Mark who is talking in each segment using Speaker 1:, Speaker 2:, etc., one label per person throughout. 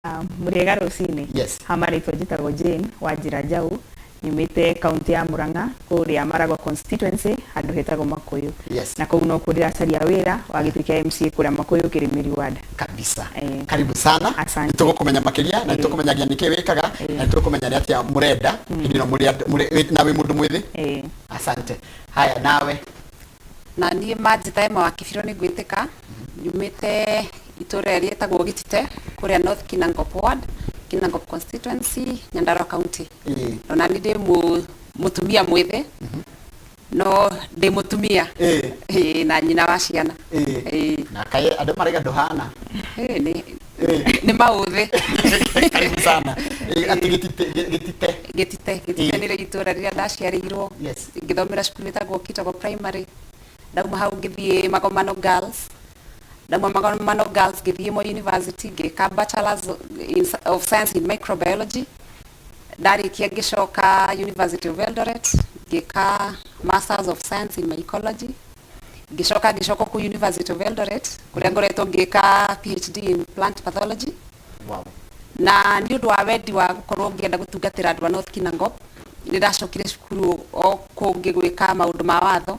Speaker 1: Muriega Rosini.
Speaker 2: Yes.
Speaker 1: Hamari twajitagwo Jane Wanjira Njau nyumite kaunti ya Murang'a kuria Maragwa constituency handu hetagwo Makuyu.
Speaker 2: Yes.
Speaker 1: Na kuu no kurira caria wira wa giti kia MCA kuria Makuyu Kirimiri ward.
Speaker 2: Kabisa. Karibu sana. Nitukumenya makiria na nitukumenyagia niki wikaga na nitukumenya ni atia murenda ndino nawe mundu mwithi. Asante. Haya nawe.
Speaker 3: Na niĩ Manjita Emma wa Kibiro nĩ ngwĩtĩka nyumĩte itũra rĩetagwo Gitite kũrĩa North Kinangop ward, Kinangop constituency, Nyandarua county. Na nĩ ndĩ mũtumia mwĩthĩ no ndĩ mũtumia na nyina wa ciana.
Speaker 2: Na kaĩ andũ marega nduhana
Speaker 3: nĩ maũthĩ.
Speaker 2: Karibu sana. Ati Gitite
Speaker 3: nĩ itũra rĩrĩa ndaciarĩirwo. Ngĩthomera cukuru ĩtagwo Kitagwo primary. Ndauma hau ngĩthiĩ Magomano girls. Ndauma Magomano girls ngĩthiĩ Moi University ngĩka bachelors of science in microbiology. Ndarĩkia ngĩcoka University of Eldoret ngĩka masters of science in mycology. Ngĩcoka ku University of Eldoret kũrĩa ngoretwo ngĩka PhD in plant pathology.
Speaker 2: Wow.
Speaker 3: Na nĩ ũndũ wa wendi wa gũkorwo ngĩenda gũtungatĩra andũ a North Kinangop nĩ ndacokire cukuru o kũngĩ gwĩka maũndũ ma watho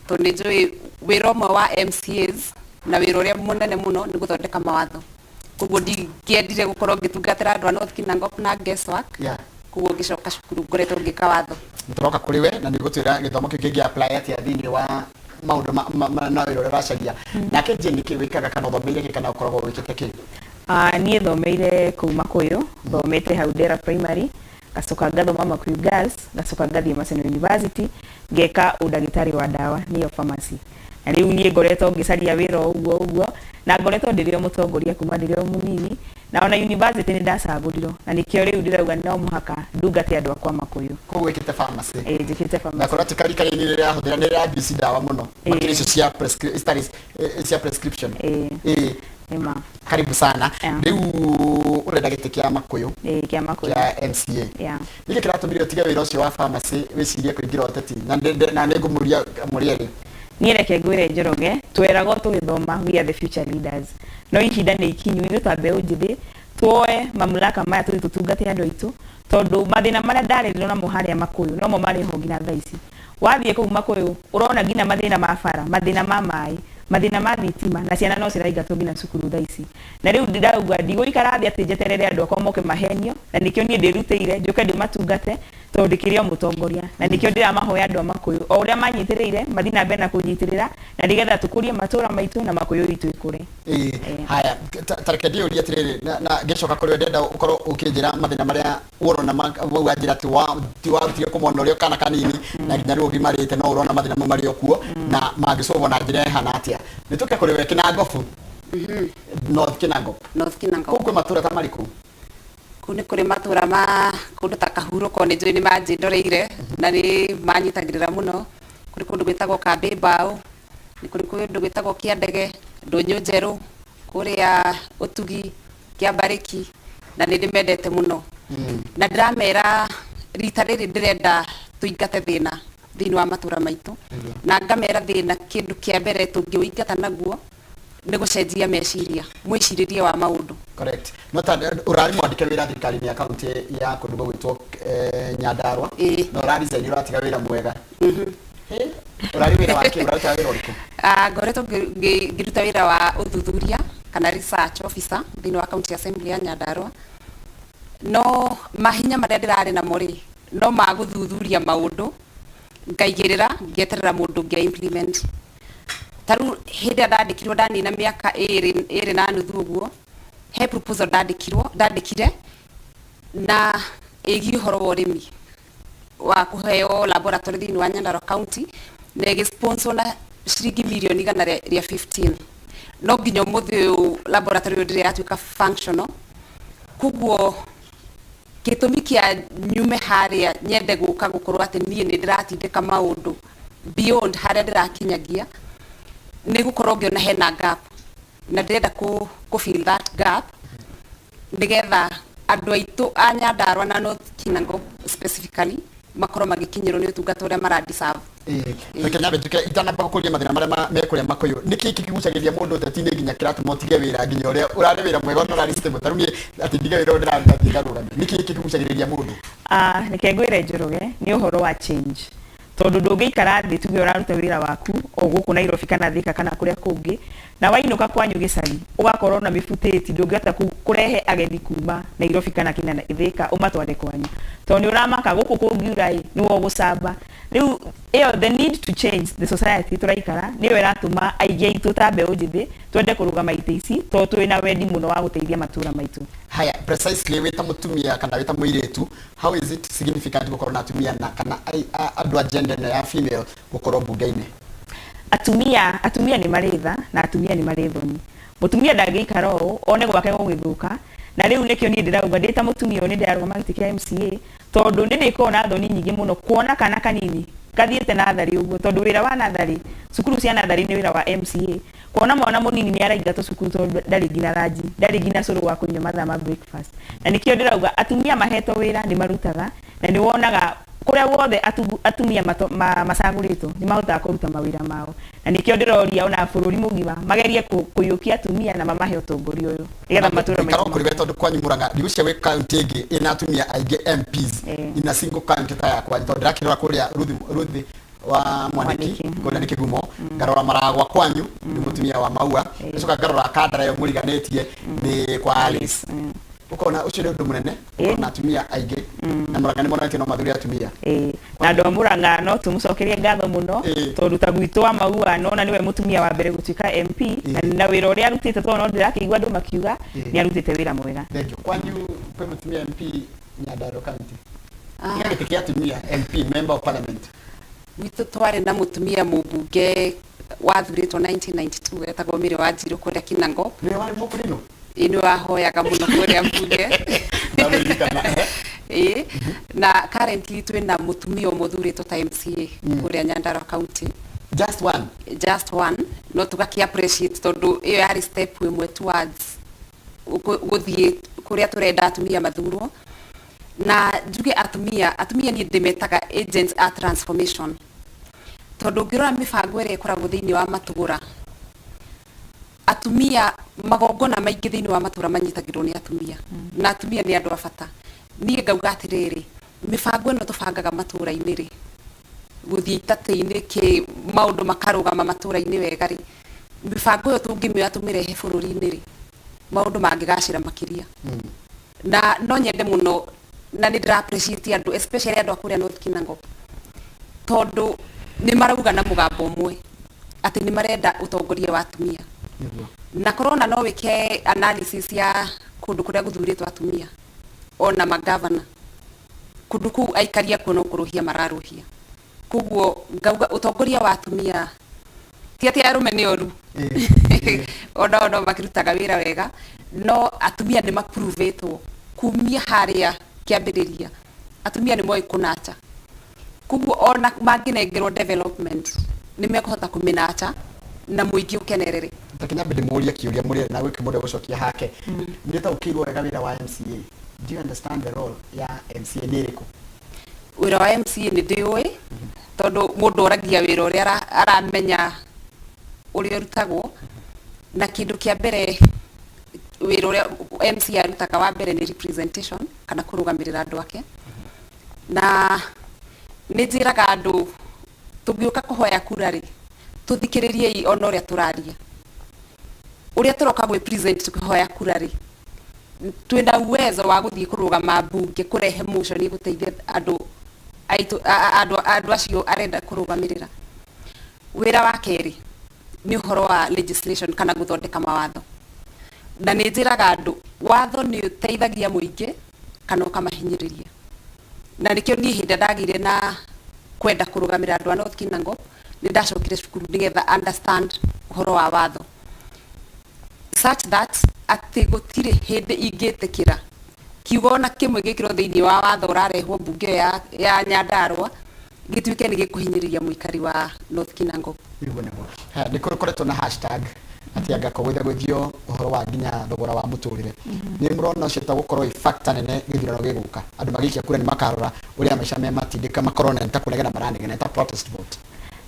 Speaker 3: tondũ nĩ njũĩ wĩra ũmwe wa MCAs na wĩra ũrĩa mũnene mũno nĩ gũthondeka mawatho. Koguo ndingĩendire gũkorwo ngĩtungatĩra andũ a North Kinangop na guesswork. Koguo ngĩcoka cukuru ngoretwo ngĩka watho.
Speaker 2: Nĩtũroka kũrĩ we na nĩgũtwĩra gĩthomo kĩu kĩngĩ apply atĩa thĩinĩ wa maũndũ na wĩra ũrĩa ũracaria. Nake Jane nĩkĩ wĩkaga kana ũthomeire kĩ kana ũkoragwo wĩkĩte kĩ?
Speaker 1: Niĩ thomeire kũu Makuyu, thomete hau Ndera primary, gacoka ngathoma Makuyu girls, gacoka ngathiĩ Maseno University ngeka ũndagĩtarĩ wa ndawa nĩyo pharmacy. Na rĩu niĩ ngoretwo ngĩcaria wĩra ũguo na ngoretwo ndĩrĩ mũtongoria kuma ndĩrĩ mũnini na ona university nĩ ndacagũrirwo na nĩkĩo rĩu ndĩrauga no mũhaka ndungate andũ akwa Makuyu.
Speaker 2: Koguo wĩkĩte pharmacy?
Speaker 1: Njĩkĩte pharmacy.
Speaker 2: Na practically nĩ rĩrĩa hũthĩra nĩ rĩrĩa abuse ndawa mũno makĩria icio cia prescription.
Speaker 1: Ema.
Speaker 2: Karibu sana. Rĩu ũrenda gĩtĩ kĩa Makuyu?
Speaker 1: Kĩa Makuyu.
Speaker 2: Kĩa MCA. Nĩkĩ kĩratũmire ũtige wĩra ũcio wa pharmacy wĩcirie kũingĩra ũteti na nĩngũmũria mũrĩerĩ?
Speaker 1: Niĩ reke ngwĩre Njoroge tweragwo tũgĩthoma we are the future leaders. No ihinda nĩ ikinyu ithuĩ ta mbeũ njĩthĩ tuoe mamlaka maya tũthiĩ tũtungate andũ aitũ tondũ mathĩna marĩa ndarĩrĩirwo namo harĩa Makuyu nomo marĩ ho nginya thaa ici. Wathiĩ kũu Makuyu ũrona nginya mathĩna ma bara, mathĩna ma maĩ, mathĩna ma thitima na ciana no ciraingatwo nginya cukuru thaa ici. Na rĩu ndirauga ndigũikara thĩ atĩ njeterere andũ akwa moke mahenio na nĩkĩo niĩ ndĩrutĩire njoke ndĩmatungate tondũ ndĩkĩrĩ o mũtongoria na nĩkĩo ndĩramahoya andũ a Makuyu o ũrĩa manyitĩrĩire mathiĩ na mbere na kũnyitĩrĩra na nĩgetha tũkũrie matũũra maitũ na Makuyu itũ ikũre.
Speaker 2: Haya tareke ndĩũrie atĩrĩrĩ na ngĩcoka kũrĩ ndenda ũkorwo ũkĩnjĩra mathĩna marĩa ũrona mau anjĩra ti warutire kũmona ũrĩa kana kanini na nginya rĩu ũgimarĩte no ũrona mathĩna mau marĩ okuo na mangĩcovwo na njĩra ĩhana atĩa. Nĩtũke kũrĩ we Kinangop. North Kinangop.
Speaker 3: North Kinangop.
Speaker 2: Kũu kwĩ matũũra ta marĩkũ?
Speaker 3: Kũu nĩ kũrĩ matũũra ma kũndũ ta Kahurũko nĩ njũĩ nĩ manjĩndoreire na nĩ manyitagĩrĩra mũno. Kũrĩ kũndũ gwĩtagwo Kambĩ Mbaũ, nĩ kũrĩ kũndũ gwĩtagwo Kĩandege, Ndũnyũ Njerũ, kũrĩa Ũtugi, Kĩambarĩki na nĩ ndĩmendete mũno. Na ndĩramera rita rĩrĩ ndĩrenda tũingate thĩna thĩinĩ wa matũũra maitũ na ngamera thĩna kĩndũ kĩa mbere tũngĩũingata naguo nĩ gũcenjia meciria mwĩcirĩrie wa maũndũ.
Speaker 2: Correct. Nota ũrari mwandĩke wĩra thirikari-inĩ ya kaunti ya kũndũ gwĩtwo Nyandarua na ũrari zaini ũratiga wĩra mwega. Ũrari wĩra wake ũrarutaga wĩra ũrĩkũ?
Speaker 3: Ngoretwo ngĩruta wĩra wa ũthuthuria kana research officer thĩinĩ wa county assembly ya Nyandarua. No mahinya marĩa ndĩrarĩ namo rĩ no magũthuthuria maũndũ ngaigĩrĩra ngeterera mũndũ ũngĩ implement. Taru hĩndĩ ndandĩkirwo ndanina mĩaka ĩrĩ na nuthu ũguo he proposal ndandĩkire na ĩgiĩ ũhoro wa ũrĩmi wa kũheo laboratory thĩinĩ wa Nyandarua county na ĩgĩsponsor na ciringi mirioni 115. No nginya ũmũthĩ ũyũ laboratory ĩyo ndĩrĩ yatuĩka functional. Koguo gĩtũmi kĩa nyume harĩa nyende gũka gũkorwo atĩ niĩ nĩ ndĩratindĩka maũndũ beyond harĩa ndĩrakinyagia nĩ gũkorwo ngĩona hena gap na ndĩrenda ku fill that gap nĩgetha andũ aitũ a Nyandarua na North Kinangop specifically makorwo magĩkinyĩrwo nĩ ũtungata ũrĩa mara deserve
Speaker 2: reke nyabe tuke itanamba kuria mathina maria mekuria makoyo niki kigucagiria mundu tatine nginya kiratu motige wira nginya uria urari wira mwega no rari system tarumie ati ndige wira ndira ndathika rugami niki kigucagiria mundu
Speaker 1: nike ngwire Njoroge ni uhoro wa change tondu ndungikara thi tuge uraruta wira waku o guku Nairobi kana Thika kana kuria kungi na wainuka kwanyu gicari ugakorwo na mifuteti ndungihota kurehe ageni kuma Nairobi kana kina Thika umatware kwanyu tondu uramaka guku kungiura ni wo gucamba riu the need to change the society turaikara niyo iratuma aige itu tambe ujithi twende kurugama iteici to twina wendi muno wa guteithia matura maitu.
Speaker 2: Haya, precisely wita mutumia kana wita muiretu, how is it significant gukorwo na atumia na kana andu a gender na ya female gukorwo bunge-ini?
Speaker 1: Atumia ni maritha na atumia ni marithoni. Mutumia ndangikara o one gwake gugithuka na riu nikio ni ndirauga ndita mutumia ni ndirarugama giti kia MCA tondu ndiko na thoni nyingi muno kuona kana kanini kathiete nathari uguo tondu wira wa nathari cukuru cia nathari ni wira wa MCA kuona mwana munini ni araingatwo cukuru tondu ndari ngina ranji ndari ngina curu wa kunywa mathaa ma breakfast na nikio ndirauga atumia mahetwo wira ni marutaga na ni wonaga kuria wothe atumia macaguritwo ni mahotaga kuruta mawira mao na nikio ndiroria ona bururi mugima magerie kuyukia atumia na mamahe utongoria uyu nigetha matura
Speaker 2: maikaro kuri beto kwanyu Murang'a ndigusha we county ingi ina atumia aige MPs ina single county ta yakwa tondu ndakirora kuria Ruthi wa Mwaniki kuna nikigumo ngarora maragwa kwanyu ni mutumia wa Maua icoka ngarora kadara yo muriganetie ni kwa Alice ukona ucire undu munene na atumia aige na Murang'a ni monete no mathuri atumia
Speaker 1: na ndo Murang'a no tumucokerie ngatho muno tondu ta gwitwa Maua nona niwe mutumia wa mbere gutuika MP na wira uria arutite to no ndirakigwa andu makiuga ni arutite wira mwega.
Speaker 2: Thank you. Kwanyu kwa mutumia MP Nyandarua County ngeke tikia atumia MP member of parliament
Speaker 3: witu twari na mutumia mubunge wathuritwo 1992 etagwo Mire Wanjiru kuria Kinango
Speaker 2: ni wari mukurino
Speaker 3: ino ahoyaga muno kuria mbunge na currently twina mutumia umuthuritwo ta MCA kuria Nyandarua County just one no tugakia appreciate tondu iyo yari step imwe towards guthie kuria turenda atumia mathurwo na njuge atumia ni ndimetaga agents a transformation tondu ngirora mibango ire ikoragwo thiini wa matugura atumia magongona maingi thiini wa matura manyitagirwo ni atumia na atumia ni andu a bata nie ngauga atiriri mibango ino tubangaga matura-ini ri guthie itate-ini ki maundu makarugama matura-ini wega ri mibango iyo tungimioya tumirehe bururi-ini ri maundu mangigacira makiria na no nyende muno na ni ndira appreciate andu especially andu akuria North Kinango tondu ni marauga na mugambo umwe ati ni marenda utongoria wa atumia na corona no wike analysis ya kundu kuria guthuritwo atumia ona magavana kundu ku aikaria kuno kuruhia mararuhia kuguo ngauga utongoria wa atumia ti arume ni oru ona makirutaga wira wega no atumia ni maprovetwo kumia haria kiambiriria atumia ni moi kunacha kuguo ona manginengerwo development ni mekuhota kuminacha na muingi ukenerere
Speaker 2: takinya bidi muria kiuria muri na wiki muda gucokia hake ndita ukirwo wega wira wa MCA do you understand the role ya MCA niriko
Speaker 3: wira wa MCA ni ndiwe tondu mundu oragia wira uria aramenya uria rutagwo na kindu kia mbere wira uria MCA arutaga wa mbere ni representation kana kurugamirira andu ake na ni njiraga andu tungiuka kuhoya kura ri tuthikiririe ona uria turaria uria turoka gwe present tukihoya kura ri twina uwezo wa guthie kurugama bunge kurehe motion iguteithia andu acio arenda kurugamirira wira wa keri ni uhoro wa legislation kana guthondeka mawatho na ni njiraga andu watho ni uteithagia muingi kana ukamahinyiriria na nikio ni hinda ndagire na kwenda kurugamira andu a North Kinango ni ndacokire cukuru nigetha understand uhoro wa watho such that ati gutire hindi ingitikira kiugo ona kimwe gikiro thiini wa watho urarehwo bunge ya Nyandarua gituike ni gikuhinyiriria muikari wa North Kinango
Speaker 2: ni koretwo na hashtag ati anga kowetha gwithio uhoro wa nginya thogora wa muturire ni murona ucio gukorwo factor nene githurano giguka andu magikia kura ni makarora uria maisha me matindika makorona nta kuregana maranegena ta protest vote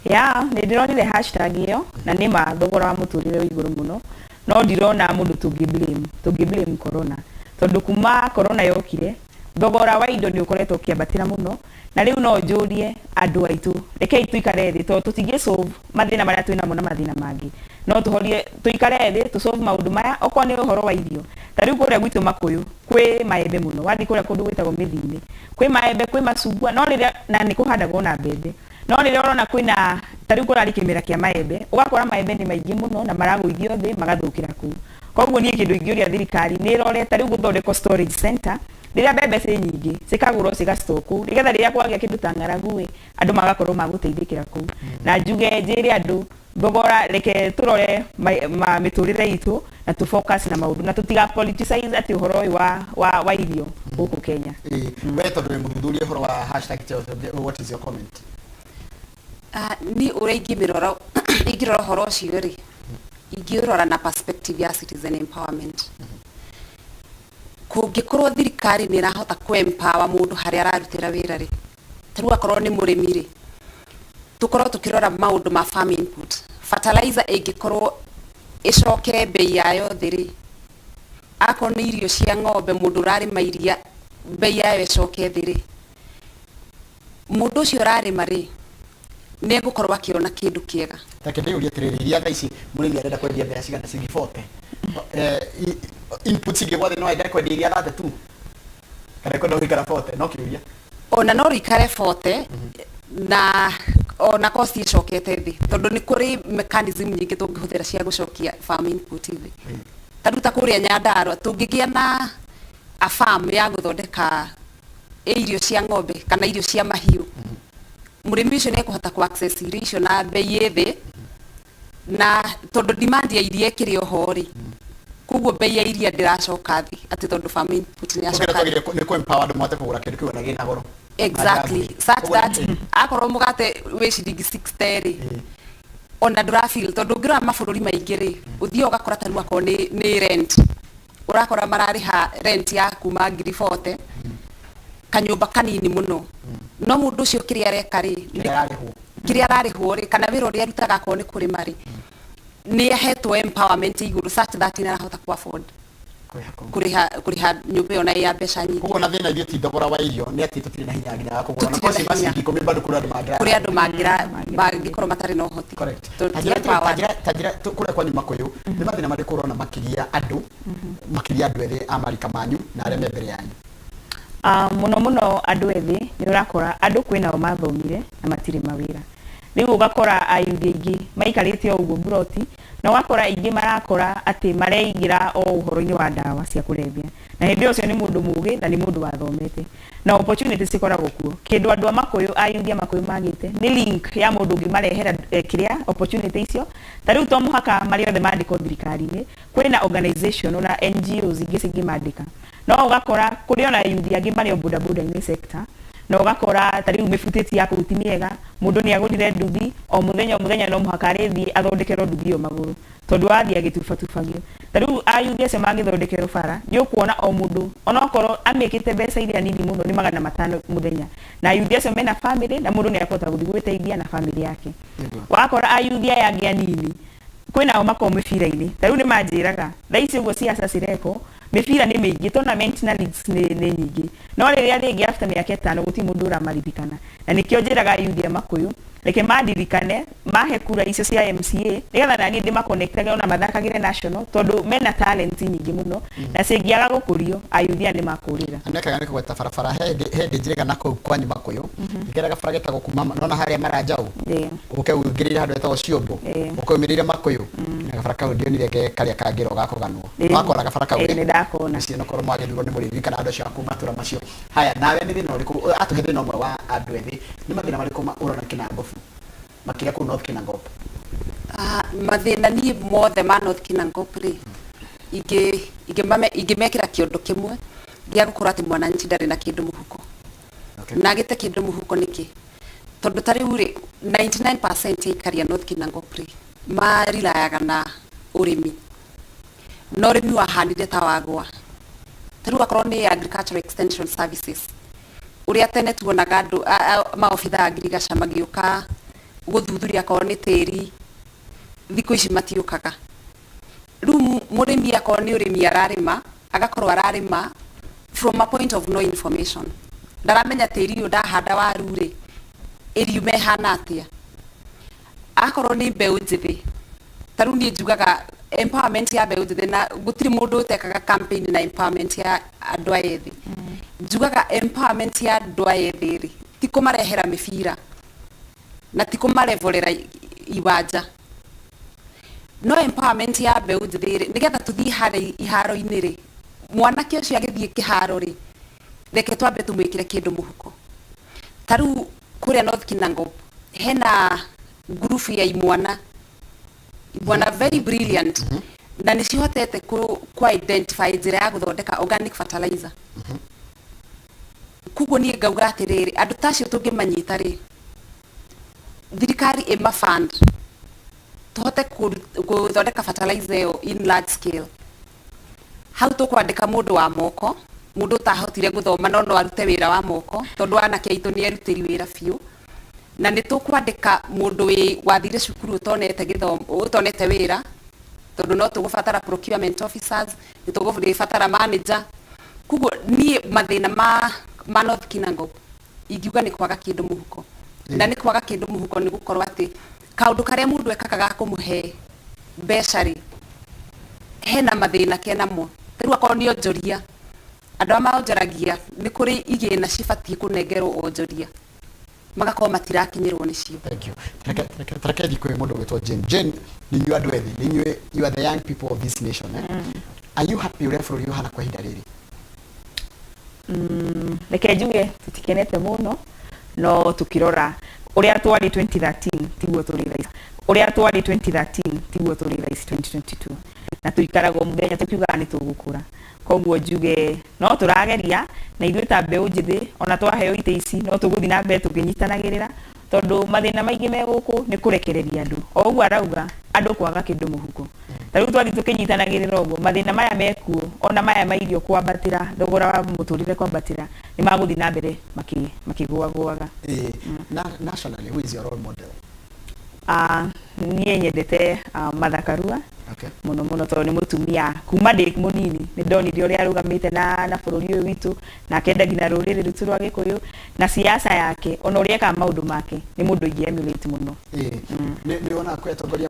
Speaker 1: ya nä ndä ronire hashtag ä yo na nä ma thogora wa må tå rä re igå rå må no no ndirona må ndå tå ngä blame corona tondå kuma corona yokire thogora wa indo nä å koretwo å kä ambatä ra må no na rä u no njå rie andå aitå rekei tå ikare thä tondå tå tingä solve mathä na marä a twä namo na mathä na mangä no tå ikare thä tå solve maå ndå maya okorwo nä å horo wa irio ta rä u kå rä a gwitå makå yå kwä maembe må no wathiä kå rä a kå ndå gwä tagwo mä thini kwä maembe kwä macungwa no rä rä a na nä kå handagwo na mbembe no rä rä a å rona kwä na ta rä u kå rarä kä mä ra kä a maembe å gakora maembe nä maingä må no na maragå ithio thä magathå kä ra kå u koguo niä kä ndå ingä å ria thirikari nä rore ta rä u gå thondekwo storage center rä rä a mbembe cä nyingä cikagå rwo cigacitwo kå u nä getha rä rä a kwagä a kä ndå ta ng'aragu andå magakorwo magå teithä kä ra kå u na njuge njä re andå thogora reke tå rore mä tå rä re itå na tå focus na maå ndå na tå tiga politicize atä å horo å yå wa irio gå kå Kenya
Speaker 2: we tondå nä må thuthuria å horo wa hashtag what is your comment
Speaker 3: ni å rä a ingä rora å horo å cio rä ingä rora na perspective ya citizen empowerment kå korwo thirikari nä rahota kå empower må ndå harä a ararutä ra wä ra rä ta rä u akorwo nä må rä mi rä tå korwo tå kä rora maå ndå ma farm input fertilizer ä ngä korwo ä coke mbei yayo thä rä akorwo nä irio cia ng'ombe må ndå å rarä ma iria mbei yayo ä coke thä rä må ndå å cio å rarä ma rä nä gå korwo akä ona kä ndå kä ega
Speaker 2: reke ndä å ria atä rä rä iria tha ici må rä mi arenda kwendia mbea cigana ciringi 40 input cingä gwothe no enda kwendia iria 32 kana kwenda gå ikara 40 no kä å ria
Speaker 3: ona no rä ikare 40 na ona cost icokete thĩ tondũ nĩ kũrĩ mechanism nyingĩ tũngĩhũthĩra cia gũcokia farm input thĩ tarĩu ta kũrĩa Nyandarua tũngĩgĩa na a farm ya gũthondeka irio cia ng'ombe kana irio cia mahiũ mũrĩmi ũcio nĩ ekũhota ku access irio icio na bei thĩ na tondũ demand ya iria ĩkĩrĩ oho rĩ koguo bei ya iria ndĩracoka thĩ atĩ tondũ farm input nĩ acoka
Speaker 2: nĩ kũ empower andũ mote kũgũra kĩndũ kĩu na gĩna goro
Speaker 3: exactly such that akorwo mũgate wĩ ciringi 60 rĩ ona ndũrafeel tondũ ũngĩrora mabũrũri maingĩ rĩ ũthiĩ ũgakora tarĩu akorwo nĩ rent ũrakora mararĩha rent ya kuma 40 kanyũmba kanini mũno no mũndũ ũcio kĩrĩa areka rĩ kĩrĩa ararĩhwo rĩ kana wĩra ũrĩa arutaga akorwo nĩ kũrĩma rĩ nĩ ahetwo empowerment igũrũ such that nĩ arahota ku afford kuriha nyumba ĩyo na ya mbeca nyingĩ
Speaker 2: koguo na thĩna ithuĩ ti thogora wa irio nĩ atĩ tũtirĩ na hinya nginya wa kũgũra na koci macingi ikũmi bado kũrĩ andũ mangĩkorwo matarĩ na ũhoti tanjĩra kũrĩa kwanyu Makũyũ nĩ mathĩna marĩkũ ũrona makĩgia andũ ethĩ a marika manyu na arĩa me mbere yanyu
Speaker 1: muno muno andũ ethĩ nĩ ũrakora andũ kwĩnao mathomire na matirĩ mawĩra rĩu ũgakora ayuthi aingĩ maikarĩte o ũguo mburoti na ũgakora aingĩ marakora atĩ mareingĩra o ũhoro-inĩ wa ndawa cia kũrebia na hĩndĩ ũcio nĩ mũndũ mũgĩ na nĩ mũndũ wathomete na opportunities cikoragwo kuo kĩndũ andũ a Makũyũ ayuthi a Makũyũ magĩte nĩ link ya mũndũ ũngĩ marehera kĩrĩa opportunity icio ta rĩu to mũhaka marĩ othe mandĩkwo thirikari-inĩ kwĩna organization na NGOs ingĩ cingĩmandĩka no ũgakora kũrĩ ona ayuthi angĩ marĩ o bodaboda-inĩ sector no gakora ta riu mĩbutĩti ya kũruti mĩega mũndũ nĩ agũrire nduthi o mũthenya no mũhaka arĩthiĩ athondekerwo nduthi ĩyo magũrũ tondũ wathiĩ agĩtubatubagio ta rĩu ayuthi acio mangĩthondekerwo bara nĩ ũkuona o mũndũ onokorwo amĩkĩte mbeca iria nini mũno nĩ 500 mũthenya na ayuthi acio mena family na mũndũ nĩ akũhota gũthiĩ gwĩteithia na family yake wakora ayuthi aya angĩ anini kwĩnao makorwo mĩbira-inĩ ta rĩu nĩ manjĩraga thaa ici ũguo ciaca cireko mĩbira nĩ mĩingĩ tournament na leagues nĩ nyingĩ no rĩrĩa rĩngĩ after mĩaka 5 gũtirĩ mũndũ ũramaririkana na nĩkĩo njĩraga ayuthi a Makũyũ reke mandirikane mahe kura icio cia MCA nĩgetha naniĩ ndĩmakonectage ona mathakagĩre national tondũ mena talent nyingĩ mũno na cingĩaga gũkũrio ayuthi aya nĩ makũrĩra
Speaker 2: anekaga nĩ kũgweta barabara hĩndĩ njĩrĩga na kũu kwanyu Makũyũ ngĩraga bara getagwo kuma nona harĩa Maranjaũ ũke ũingĩrĩire handũ hetagwo Ciũmbũ ũkaumĩrĩire Makũyũ na gabara kau ndionire karĩa kangĩro ga kũganwo wakora gabara kau
Speaker 1: ndakona
Speaker 2: ciĩ no korwo mwagĩrĩirwo nĩ mũrĩmi kana andũ acio a kuma matũra macio haya nawe nĩ thĩna ũrĩkũ atũhe thĩna ũmwe wa andũ ethĩ nĩ mathĩna marĩkũ ũrona Kinangop makĩria kũu North Kinangop
Speaker 3: mathĩna niĩ mothe ma North Kinangop rĩ ingĩmekĩra kĩondo kĩmwe gĩa gũkorwo atĩ mwananchi ndarĩ na kĩndũ mũhuko na agĩte kĩndũ mũhuko nĩkĩ tondũ ta rĩu rĩ 99% ya ikari ya North Kinangop rĩ marirayaga na ũrĩmi no ũrĩmi wahandire ta wagwa ta rĩu akorwo nĩ agricultural extension services ũrĩa tene tuonaga andũ maobitha a ngirigaca magĩũka guthuthuria ko ni tiri thikũ ici matiũkaga rĩu mũrĩmi akorwo nĩ ũrĩmi ararĩma agakorwo ararĩma from a point of no information ndaramenya tĩri ũyũ ndahanda waru rĩ ĩriuma ĩhana atĩa akorwo nĩ mbeũ njĩthĩ tarĩu niĩ njugaga empowerment ya mbeũ njĩthĩ na gũtirĩ mũndũ ũtekaga campaign na empowerment ya andũ aya ethĩ njugaga empowerment ya andũ aya ethĩ rĩ ti kũmarehera mĩbira na ti kũmarevorera iwanja no empowerment ya mbeũ njĩthĩ rĩ nĩgetha tũthiĩ harĩa iharo-inĩ rĩ mwanake ũcio agĩthiĩ kĩharo rĩ reke twambe tũmwĩkĩre kĩndũ mũhuko tarĩu kũrĩa North Kinangop hena group ya imwana very brilliant na nĩ cihotete ku identify njĩra ya gũthondeka organic fertilizer kuguo niĩ ngauga atĩrĩrĩ andũ tacio tũngĩmanyita rĩ thirikari ĩma fund tũhote gũthondeka fertilizer ĩyo in large scale hau tũkwandĩka mũndũ wa moko mũndũ ũtahotire gũthoma no arute wĩra wa moko tondũ anake aitũ nĩ arutĩri wĩra biũ na nĩ tũkwandĩka mũndũ wathire cukuru ũtonete wĩra tondũ no tũgũbatara procurement officers nĩ tũgũbatara manager kuguo niĩ mathĩna ma North Kinangop ingiuga nĩ kwaga kĩndũ mũhuko na nĩ kwaga kĩndũ mũhuko nĩ gũkorwo atĩ kaũndũ karĩa mũndũ ekaga ga kũmũhe mbeca rĩ hena mathĩna kenamo rĩu akorwo nĩ onjoria andũ arĩa maonjoragia nĩ kũrĩ igĩna cibatiĩ kũnengerwo onjoria magakorwo matirakinyĩrwo nĩcio.
Speaker 2: Thank you. Tarekethi kwĩ mũndũ wĩtwo Jane nĩ inyuĩ andũ ethĩ you are the young people of this nation are you happy ũrĩa bũrũri ũhana kwa ihinda rĩrĩ?
Speaker 1: Reke njuge tutikenete mũno no tukirora ũrĩa twarĩ 2013 tiguo tũrĩ rais ũrĩa twarĩ 2013 tiguo tũrĩ rais 2022 na tuikaragwo mũthenya tukiugaga nĩ tũgũkũra koguo njuge no tũrageria na ithuĩ ta mbeũ njĩthĩ ona twaheo itĩ ici no tũgũthiĩ na mbere tũkĩnyitanagĩrĩra tondũ mathĩna maingĩ me gũkũ nĩ kũrekereria andũ o ũguo arauga andũ kwaga kĩndũ mũhuko tarĩu twathiĩ tũkĩnyitanagĩrĩra ũguo mathĩna maya mekuo ona maya ma irio kwambatĩra thogora wa mũtũrĩre kwambatĩra nĩ magũthiĩ na mbere makĩgũagũaga.
Speaker 2: Nationally, who is your role model?
Speaker 1: Niĩ nyendete Martha Karua mũno tondũ nĩ mũtumia kuma ndĩ mũnini nĩ ndonire ũrĩa arũgamĩte na bũrũri ũyũ witũ na akenda nginya rũrĩrĩ rwitũ rwa Gĩkũyũ na siasa yake ona ũrĩa ekaga maũndũ make nĩ mũndũ ingĩ-emulate mũno.
Speaker 2: Nĩ wona kwĩ atongoria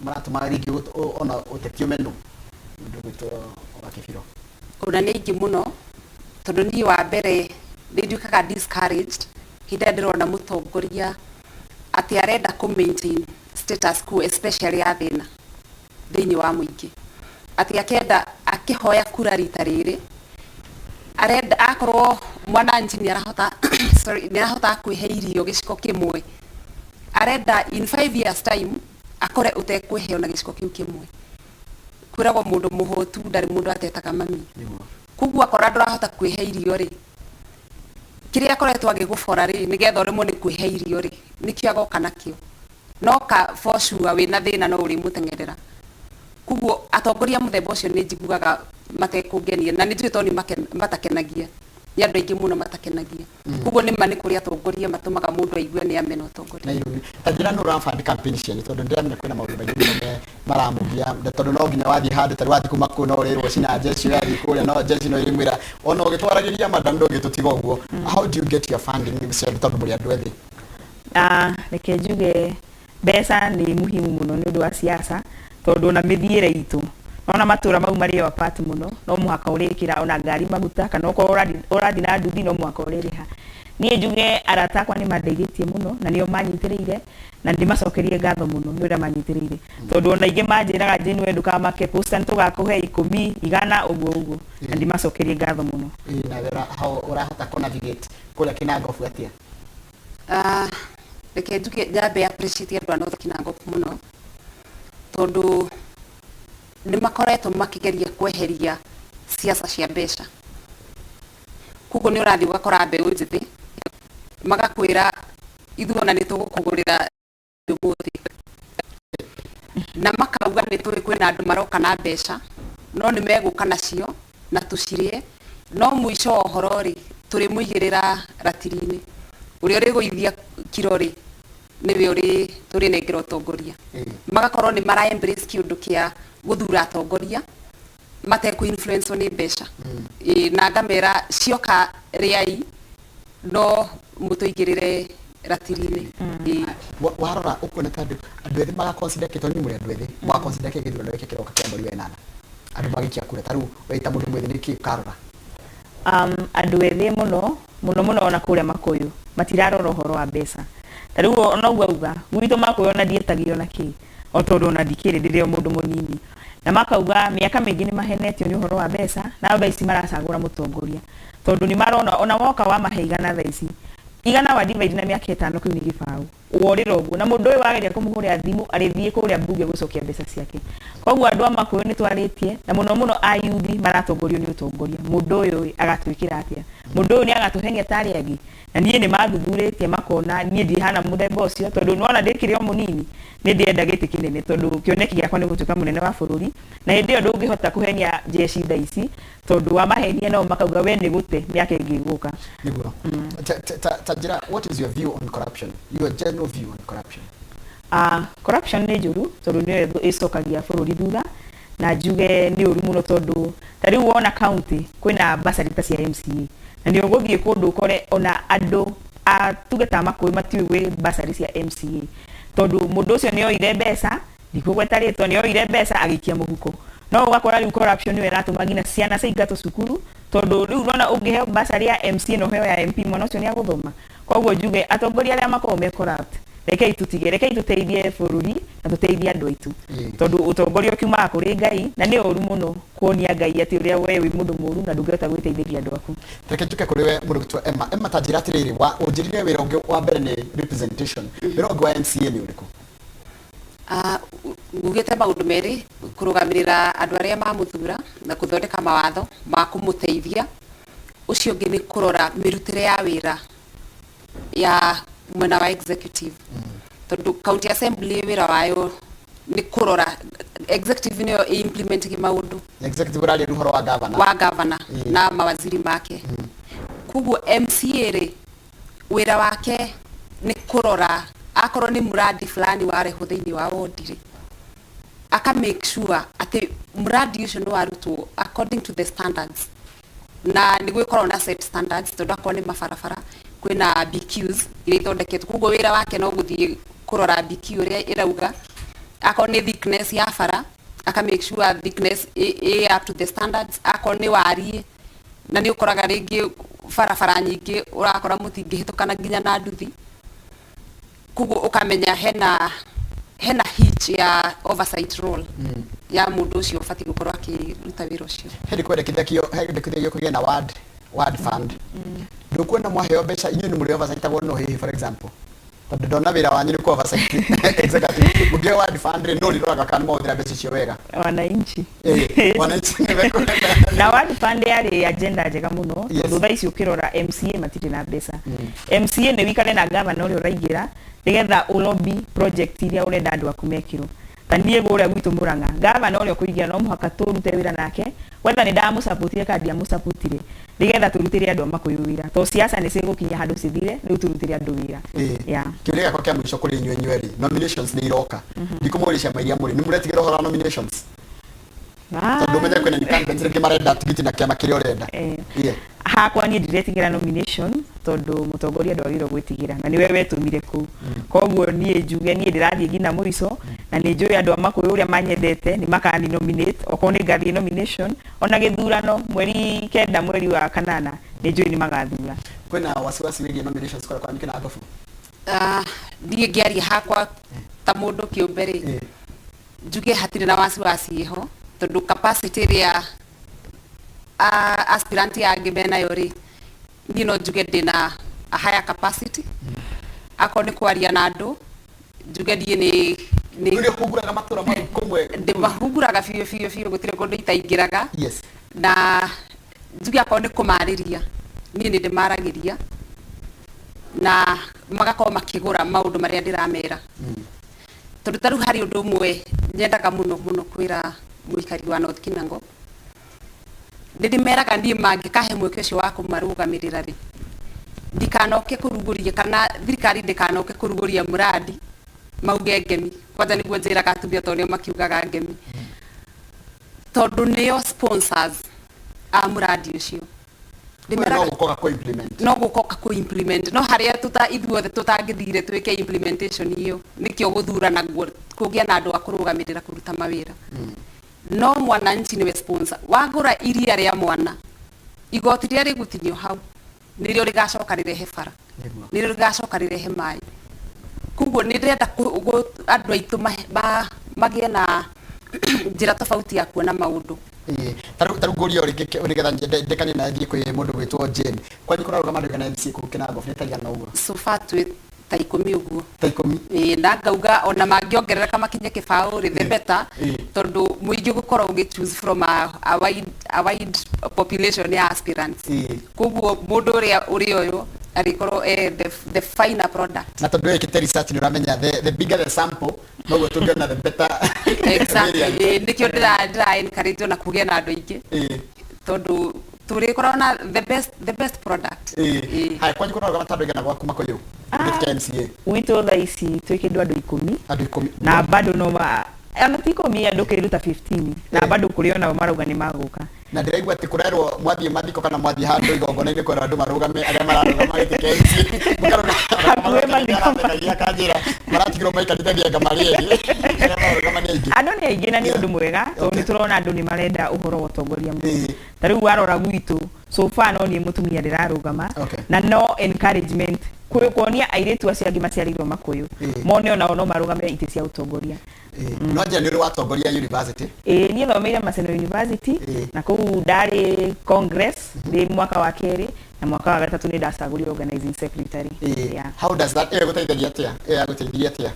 Speaker 2: maratũma rĩngĩ ona ũteti ũmenwo mũndũ gwĩtwo wa Kĩbiro
Speaker 3: ona nĩ aingĩ mũno tondũ niĩ wa mbere nĩ nduĩkaga discouraged hĩndĩ ĩrĩa ndĩrona mũtongoria atĩ arenda kũ-maintain status quo especially ya thĩna thĩinĩ wa mũingĩ atĩ akenda akĩhoya kura rita rĩrĩ arenda akorwo mwananchi nĩ arahota kwĩhe irio gĩciko kĩmwe arenda in 5 years time akore ũtekwĩheo na gĩciko kĩu kĩmwe kwĩragwo mũndũ mũhũtu ndarĩ mũndũ atetaga mami kuguo akora ndũrahota kwĩhe irio rĩ kĩrĩa akoretwo agĩgũbora rĩ nĩgetha ũremwo nĩ kwĩhe irio rĩ nĩkĩo agoka nakĩo no ka for sure wĩna thĩna no ũrĩmũteng'erera kuguo atongoria mũthemba ũcio nĩ njiguaga matekũngenia na nĩ njũĩ tondũ nĩ matakenagia nĩ andũ aingĩ mũno matakenagia kuguo nĩ nĩ kũrĩ atongoria matũmaga mũndũ aigue nĩ amena ũtongoria.
Speaker 2: Ta njĩra nĩ ũrabandi campaign cianyu tondũ ndĩramenya kwĩna maũndũ maingĩ mũno maramũgia tondũ no nginya wathiĩ handũ tarĩ wathiĩ kuma kũu no ũrĩrwo cina jeshi yathiĩ kũrĩa no jeshi no ĩrĩmwĩra ona ũgĩtwaragĩria madam ndũngĩtũtiga ũguo. How do you get your funding tondũ mũrĩ andũ ethĩ?
Speaker 1: Reke njuge mbeca nĩ muhimu mũno nĩ ũndũ wa siasa tondũ ona mĩthiĩre itũ ona matũra mau marĩ apart mũno no mũhaka ũrĩkĩra ona ngari maguta kana okorwo ũrathiĩ na nduthi no mũhaka ũrĩrĩha. Niĩ njuge arata akwa nĩ mandeithĩtie mũno na nĩo manyitĩrĩire na ndĩmacokerie ngatho mũno nĩ ũrĩa manyitĩrĩire tondũ ona ingĩ manjĩraga Jane we ndũkamake posta nĩ tũgakũhe 10 100 ũguo na ndĩmacokerie ngatho mũno.
Speaker 2: Na wĩra ũrahota kũ-navigate kũrĩa Kinangop atĩa?
Speaker 3: Reke njuge nyambe appreciate andũ a North Kinangop mũno tondũ nĩ makoretwo makĩgeria kweheria siasa cia mbeca kuguo nĩ ũrathiĩ ũgakora mbeũ njĩthĩ magakwĩra ithuĩ ona nĩ tũgũkũgũrĩra ũmũthĩ na makauga nĩ tũĩ kwĩna andũ maroka na mbeca no nĩ megũka nacio na tũcirĩe no mũico wa ũhoro rĩ tũrĩ mũigĩrĩra ratiri-inĩ ũrĩa ũrĩgũithia kiro rĩ niwe uri turi negero tongoria magakorwo ni mara embrace kiundu kia guthura tongoria mate ku influence ni besha na ngamera cioka riai no mutuigirire ratirine
Speaker 2: warora ukona tandu andu ethi maga consider kitoni muri andu ethi ma consider ke githurano giki kiroka kia mweri wa 8 andu magikia kura taru waita mundu mwethi niki karora
Speaker 1: andu ethi muno ona kuria makuyu matirarora uhoro wa mbeca tariu ona uga gwito makuyu ona dietagio na ki o tondu ona dikire ndirio mundu munini na makauga miaka mingi ni mahenetio ni uhoro wa mbeca na thaa ici maracagura mutongoria tondu ni marona ona woka wa maheigana thaa ici igana wa divide na miaka 5 kiu ni gibau worira uguo na mundu uyu wageria kumuhuria thimu arithie kuria mbunge gucokia mbeca ciake koguo andu amakuyu ni twaritie na muno ayuthi maratongorio ni utongoria mundu uyu agatwikira atia mundu uyu ni agatuhenia tari agi na nie ni mathuthuretie makona nie ndihana muthemba ucio tondu nona ndikirio munini ni ndienda giti kinene tondu kioneki giakwa ni gutuika munene wa bururi na hindi iyo ndungihota kuhenia jeshi thaa ici tondu wa mahenia no makauga we ni gute miaka ingi guka
Speaker 2: niguo Tajira, what is your view on corruption? Your general view on corruption?
Speaker 1: Corruption ni njuru tondu ni icokagia bururi thutha na njuge ni uru muno tondu tariu wona county kwina basari ta cia MCA na ni uguthie kundu kore ona andu tugeta makuyu matiwe basari cia MCA tondu mundu ucio ni oire mbeca ndikugweta ritwa ni oire mbeca agikia muhuko no ugakora riu corruption ni weratuma ngina ciana ciingato cukuru tondu riu nona ungiheo basari ya MCA no heo ya MP mwana ucio ni aguthoma koguo njuge atongoria aria makorwo me corrupt rekei tuteithie bururi na tuteithie andu aitu tondu utongoria ukiuma kuri Ngai na ni uru muno kuonia Ngai ati uria we wi mundu muru na ndungehota gwiteithĩria andu aku
Speaker 2: reke njuke kuri we mundu gitwa Emma Tajira atiriri wa unjirire wira ungi wa mbere ni representation wira ungi wa MCA ni uriku
Speaker 3: ngugite maundu meri kurugamirira andu aria mamuthura na kuthondeka mawatho ma kumuteithia ucio ngi ni kurora mirutire ya wira ya mwena wa executive tondu county assembly wira wayo ni kurora executive ni implement maundu
Speaker 2: executive rali ruhoro wa governor
Speaker 3: na mawaziri make kuguo MCA ri wira wake ni kurora akorwo ni muradi fulani wareho thiini wa wodi ri aka make sure ati muradi ucio no warutwo according to the standards na ni gwikorwo na set standards tondu akorwo ni mabarabara kwina BQs iria ithondeketwo kuguo wira wake no guthie kurora BQ iria irauga akorwo ni thickness ya bara aka make sure thickness up to the standards akorwo ni warie na ni ukoraga ringi barabara nyingi urakora mutingihitũkana nginya na nduthi kuguo ukamenya hena hitch ya oversight role ya mundu ucio fati gukorwo akiruta wira ucio
Speaker 2: hindi kwendekithagio kugia na ward fund ndukwenda mwaheo mbeca inyu ni muri oversight no hihi for example tondu ndona wira wanyu ni ku oversight executive mugie ward fund no riroraga kana mauthira mbeca cio wega
Speaker 1: wananchi
Speaker 2: wananchi
Speaker 1: na ward fund yari agenda njega muno tondu thaa ici ukirora MCA matiri na mbeca MCA ni wikare na governor uri uraingira nigetha ulobi project iria urenda andu aku mekirwo tandie guria gwitu Murang'a governor uri kuigia no muhaka turute wira nake wetha ni ndamusupportire kandi amusupportire nigetha turutire andu makuyu wira to siasa ni cigukinya handu cithire ni turutire andu wira
Speaker 2: kiuria kwa mwisho kuri nywenyweri nominations ni iroka ndikumurisha mairia muri ni muretigera hora nominations tondu menye kwena ni candidates ringi marenda tigiti na kiama kiria urenda
Speaker 1: hakwa ni ndiretigera nomination tondu mutongoria ndwagirwo gwitigira na niwe wetumire ku koguo nie njuge nie ndirathie ngina murico na ni njui andu amakuyu uria manyendete ni makani nominate oko ni ngathie nomination ona githurano mweri 9 mweri wa 8 ni njui ni magathura
Speaker 2: kwena wasiwasi wigi nominations kwa mikina agofu
Speaker 3: ndie ngiaria hakwa ta mundu kiumbere njuge hatire na wasiwasi ho tondu capacity ria aspirant ya gibena yori no njuge ndina a higher capacity ako ni kwaria na andu njuge ndie ni
Speaker 2: huguraga matura mari kumwe
Speaker 3: ndi mahuguraga fiyo gutire kundu itaingiraga
Speaker 2: yes
Speaker 3: na njuge ako ni kumariria ni ndi maragiria na magakorwo makigura maundu maria ndiramera tondu taru hari undu umwe nyendaga muno kwira muikari wa North Kinango ndimeraga ndie mangikahe mweke ucio wa kumarugamirira ri ndikanoke kuruguria kana thirikari ndikanoke kuruguria muradi mauge ngemi kwanza niguo njira gatubia tonio makiugaga ngemi tondu nio sponsors a muradi ucio no gukoka ku implement no haria ithuothe tutangithire twike implementation iyo nikio guthurana kugia na andu akurugamirira kuruta mawira no mwananchi niwe sponsor wagura iria ria mwana igoti ria rigutinio hau nirio rigacoka rirehe bara nirio rigacoka rirehe mai kuguo nirenda andu aitu magie na njira tofauti ya kuona maundu
Speaker 2: tarugurio nigetha ndekane na thie kwi mundu gwitwo Jane kwanyu kuraruga mandu kana MC kukinango netagia na uguo
Speaker 3: so far twi ta 10 uguo
Speaker 2: ta 10
Speaker 3: na ngauga ona mangiongerera makinye kibao ri the better tondu muingi gukorwo ugi choose from a wide population ya aspirants kuguo mundu uria uyu arikorwo the finer product
Speaker 2: na tondu ekite research ni uramenya the bigger the sample no go tungiona the better
Speaker 3: exactly ndikio ndira encourage na kugia na andu ingi tondu turi korona the best product
Speaker 2: hai kwanyu kuraruga matandu igana gwaku makoyo MCA
Speaker 1: wito tha ici twikindwa andu 10 na bado no anatiko mia ndokiruta 15 na bado kuliona marauga ni maguka
Speaker 2: na ndiraigua ati kurerwo mwathie mathiko kana mwathie handu igongona-ini kwera andu marugame aria mararugama gitikenci mukaruga ya kanjira maratigirwo maikarithia ngamarieri aria marugama ni aingi
Speaker 1: andu ni aingi na ni undu mwega tondu ni turona andu ni marenda uhoro wa utongoria mwega tariu warora gwitu so far no ni mutumia ndirarugama na no encouragement kuonia airetu acio angi maciarirwo makuyu mone ona no marugame ite cia utongoria
Speaker 2: no njia ni watongoria university
Speaker 1: ni thomeire Maseno University na kuu ndari congress ndi mwaka wa keri na mwaka wa gatatu ni ndacagũrio organizing secretary
Speaker 2: how does that guteithia atia guteithia atia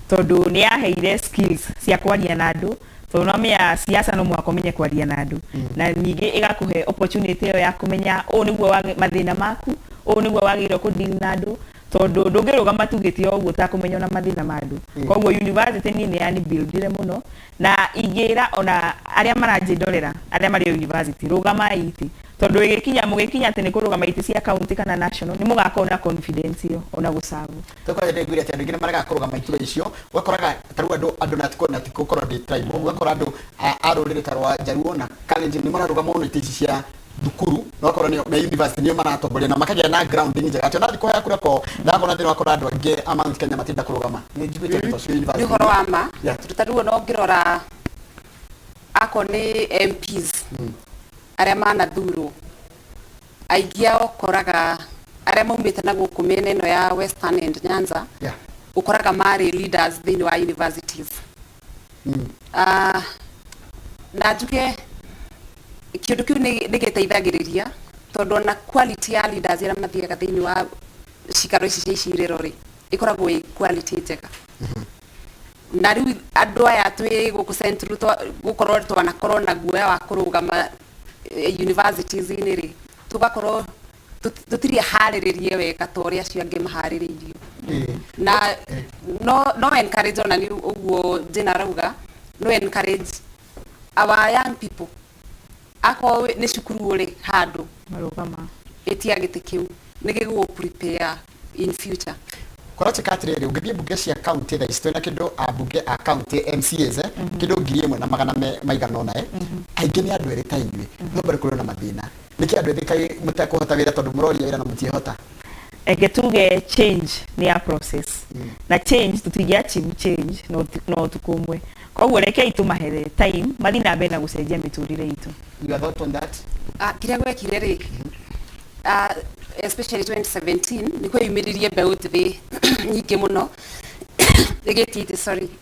Speaker 1: tondu ni yaheire skills cia kwaria na andu tondu no mea siasa no mwako menye kwaria na andu na ningi igakuhe opportunity ya kumenya o niguo mathina maku o niguo wagirwo ku deal na andu tondu ndungirugama tugitio uguo ta kumenya na mathina mandu koguo university ni yani buildire muno na ingira ona aria maranjindorera aria mari university rugama iti tondu mugikinya ati ni kurugama iti cia county kana national ni mugakona confidence iyo ona gusagu
Speaker 2: tokwa ndegwire ati andu ngine maraga kurugama itu icio wakoraga taru andu na tiko korwo ndi tribe wakora andu arurire tarwa Jaruo na Kalenjin ni mararugama ono iti cia dukuru no korwo ni university ni maratongoria na makagia na ground njega ati na thiko ya kurako ndakona thina wakora andu angi amount Kenya matinda kurugama ni njiguite ito university
Speaker 3: ni horo wama tutaruo no ngirora ako ni MPs aria manathurwo aingi ao koraga aria maumite na guku mena ino ya Western and Nyanza ukoraga mari leaders thini wa universities na njuge kindu kiu ni giteithagiriria tondu na quality ya leaders aria mathiaga thini wa cikaro ici cia iciriro ri ikoragwo i quality njega na riu andu aya twi guku central gukorwo twanakorwo na guoya wa kurugama universities ini ri tugakorwo tutiri hariririe wega toria cio angi mahariririo na no encourage ona ni uguo Jane arauga no encourage our young people ako ni cukuru ri handu
Speaker 1: marugama
Speaker 2: etia gite kiu nigiguo prepare in future korate katrere ugithie bunge cia county tha isto na kindu abunge a county MCAs kindu 1,000 aingi ni andu eri ta inywe no bari kurona mathina niki andu eri kai mutakuhota wira tondu muroria wira na mutiehota
Speaker 1: egetuge change ni a process na change tutigia change no tukumwe koguo reke itumahere time mathina mbe na gucenjia miturire itu
Speaker 2: you are thought on that
Speaker 3: kiria gwekire ri especially 2017 niko yumiririe mbeu thi nyingi muno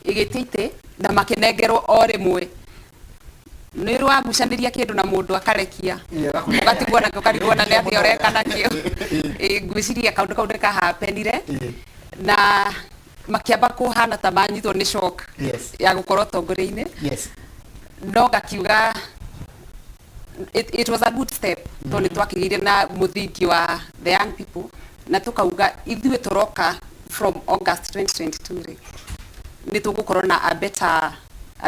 Speaker 3: igitite na makinengerwo o rimwe ni rwagucaniria kindu na mundu akarekia ugatigwo na ukarigwo na ndia ureka nakio ngwiciria kaundu ka happenire na makiamba kuhana ta manyitwo ni shock ya gukorwo tongoria-ini no gakiuga it was a good step tondu twakigire na muthingi wa the young people na tukauga ithuĩ turoka from August 2022 ni tugukorwo na a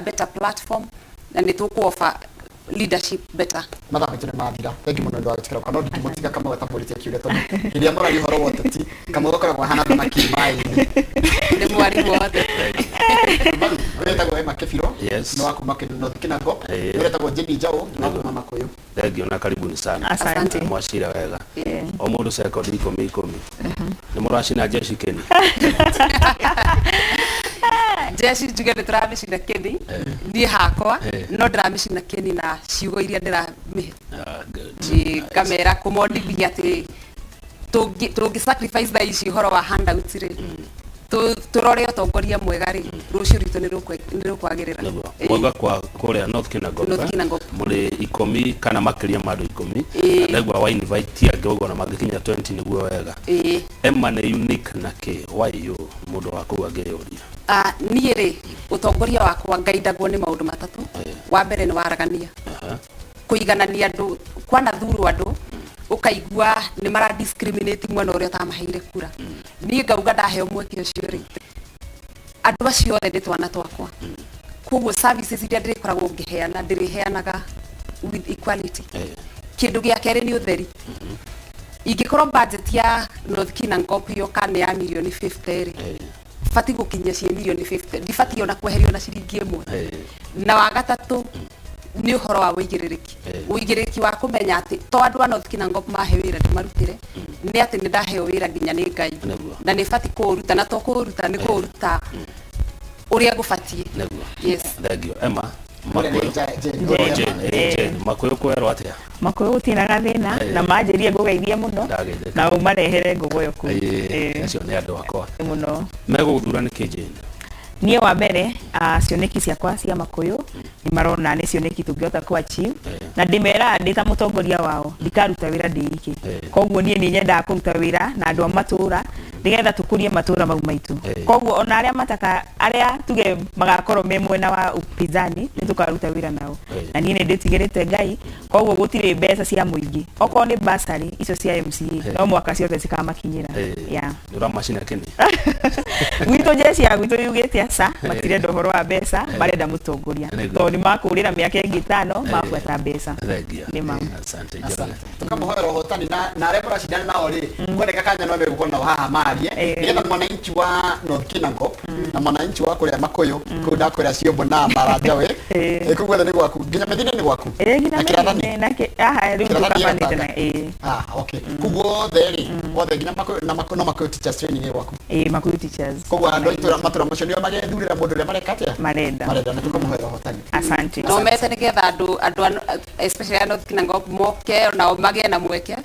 Speaker 3: better platform na ni tuku offer leadership better.
Speaker 2: Madam itune mathira thank you muno ndo atikira kana ndikimutiga kama watapolitia kiure to iria murari horo woteti kama gokora kwa hana kama kimai
Speaker 3: Ni mwarimu wote.
Speaker 2: Ureta go ema kefiro
Speaker 4: Yes.
Speaker 2: no akuma no kinago ureta go Jedi Njau no mama koyo
Speaker 4: Thank you na karibuni sana.
Speaker 1: Asante.
Speaker 4: Mwashira wega. Omundu seko ndiko mikomi. Ni murashina jeshi keni.
Speaker 3: Jeshi jugende turamicina keni ni hakwa no ndiramicina keni na ciugo iria ndiramihe
Speaker 4: Good.
Speaker 3: kamera kumondithia ati tungi sacrifice tha ici horo wa handouts ri turore utongoria mwega ri rucio ritu ni rukwagirira
Speaker 4: Mwega kwa kuria North Kinangop muri ikomi kana makiria madu ikomi ndagwa wa invite agogo na magikinya 20 niguo wega Emma ne unique na ke why you mundu waku ageyoria
Speaker 3: niĩ rĩ utongoria wakwa ngaidagwo nĩ maũndũ matatũ wa mbere nĩ waragania kũiganania andũ kwana thuru andũ ukaigua nĩ mara discriminate mwena ũrĩa tamaheire kura niĩ ngauga ndaheo mweke ũcio rĩ andũ acio othe nĩ twana twakwa koguo services iria ndĩrĩkoragwo ngĩheana ndĩrĩheanaga with equality kĩndũ gĩa kerĩ nĩ ũtheri ingĩkorwo budget ya North Kinangop yoka nĩ ya mirioni 50 rĩ fati gukinya cie milioni 50 difati ona kweherio na ciringi imwe na wa gatatũ ni uhoro wa uigĩrĩrĩki wa kumenya ati to andu North Kinangop mahe wĩra ndimarutire ni ati ni ndaheo wĩra nginya ni Ngai na ni fati kũruta na to kũruta ni kũruta uria gubatie yes
Speaker 4: thank you Emma Makoyo kwero atia
Speaker 1: Makoyo gutinaga thina na manjirie ngugeithie muno na umarehere ngugoyo ku
Speaker 4: acio ni andu akwa
Speaker 1: muno
Speaker 4: meguthura ni kijeni
Speaker 1: niĩ wa mbere cioneki ciakwa cia Makoyo ni marona ni cioneki tungĩhota ku achieve na ndimera ndĩ ta mũtongoria wao ndikaruta wĩra ndĩ iki koguo niĩ nĩ nyendaga kũruta wĩra na andũ a matũra nigetha tukurie matũra mau maitu koguo ona arĩa mataka arĩa tuge magakorwo me mwena wa upinzani nĩ tukaruta wĩra nao na niĩ nĩ ndĩtigĩrĩte Ngai koguo gũtirĩ mbeca cia mũingĩ okorwo nĩ basari icio cia MCA no mwaka ciothe cikamakinyĩra ya
Speaker 4: uramacina keni
Speaker 1: gwitũ jeshi ya gwitũ yugĩte sa matirenda ũhoro wa mbeca marenda mũtongoria tondũ nĩ makũrĩra mĩaka ĩngĩ 5 mabuata mbeca
Speaker 4: nĩ mama asante
Speaker 2: jana tukamhoera hotani na rebora shidani nao ri kwenda kanya no mbere gukona haha marie nigetha mwananchi wa North Kinangop na mwananchi wa kuria Makoyo kuda kuria Ciombo na Mbaraja we kugwetha ni gwaku nginya methine ni gwaku nake aha riu tukabanite na okay kugwo theri wothe nginya Makoyo na Makoyo teachers training ni gwaku
Speaker 1: Makoyo teachers
Speaker 2: kugwo andu itura matura macio nio magethurira mundu ria marekatia
Speaker 1: marenda
Speaker 2: na tukamhoera hotani
Speaker 3: asante no mete nigetha andu especially North Kinangop moke na magĩe na mweke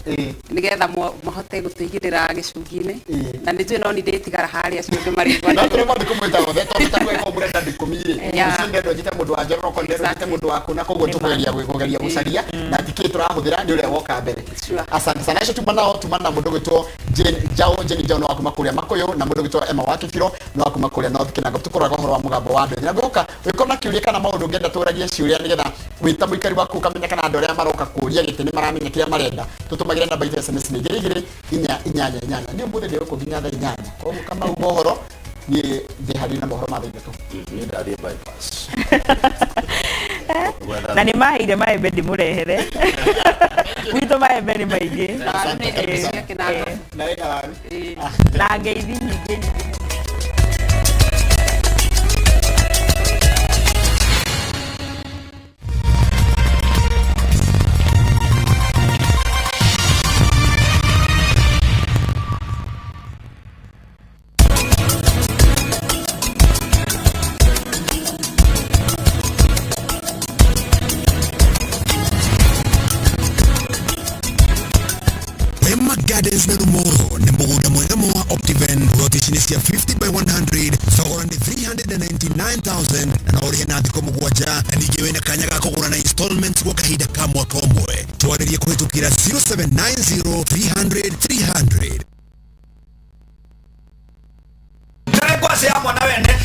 Speaker 3: nigetha mahote gutuigirira gicungi-ini na nĩnjũĩ no nĩndĩtigara harĩa ciothe marĩtwa
Speaker 2: na tũrĩ mũndũ kũmwĩta wothe tondũ tatuĩka mũrenda ndĩkũmire ũcinde ndũ njĩte mũndũ wa njoro konde njĩte mũndũ waku na koguo tũkũgeria gũcaria na tikĩ tũrahũthĩra nĩ ũrĩa woka mbere asante sana icio tumana mũndũ gwĩtwo Jeni Njau no wakuma kũrĩa Makoyo na mũndũ gwĩtwo Emma wa Kĩbiro no wakuma kũrĩa North Kinangop tũkũraga ũhoro wa mũgambo wa andũ na gũka wĩkorwo na kĩũria kana maũndũ ũngĩenda tũragie ciũria nĩgetha wĩta mũikari waku ũkamenya kana andũ arĩa maroka kũria gĩtĩ nĩ maramenya kĩrĩa marenda tutumagire namba itũ SMS ni 222 ndio mbode leo ko ginya thaa 8 koguo kama ubohoro ni ndihari na mohoro mathaitũ
Speaker 4: ni ndathie bypass
Speaker 1: na nĩ maheire maembe ndĩmũrehere gwitũ maembe nĩ maingĩ na ngeithi nyingĩ
Speaker 5: Gardens na Rumoro ni mbuguda mwegamo wa Optiven rotation cia 50 by 100 thogora ni 399,000 na naũrĩhe na thikũ mũgwanja na ningĩ wĩna kanya ga kũgũra na installments gwa kahinda ka mwaka ũmwe twarĩrie kũhĩtũkĩra 0790 300
Speaker 6: Ndare kwa cia mwana wene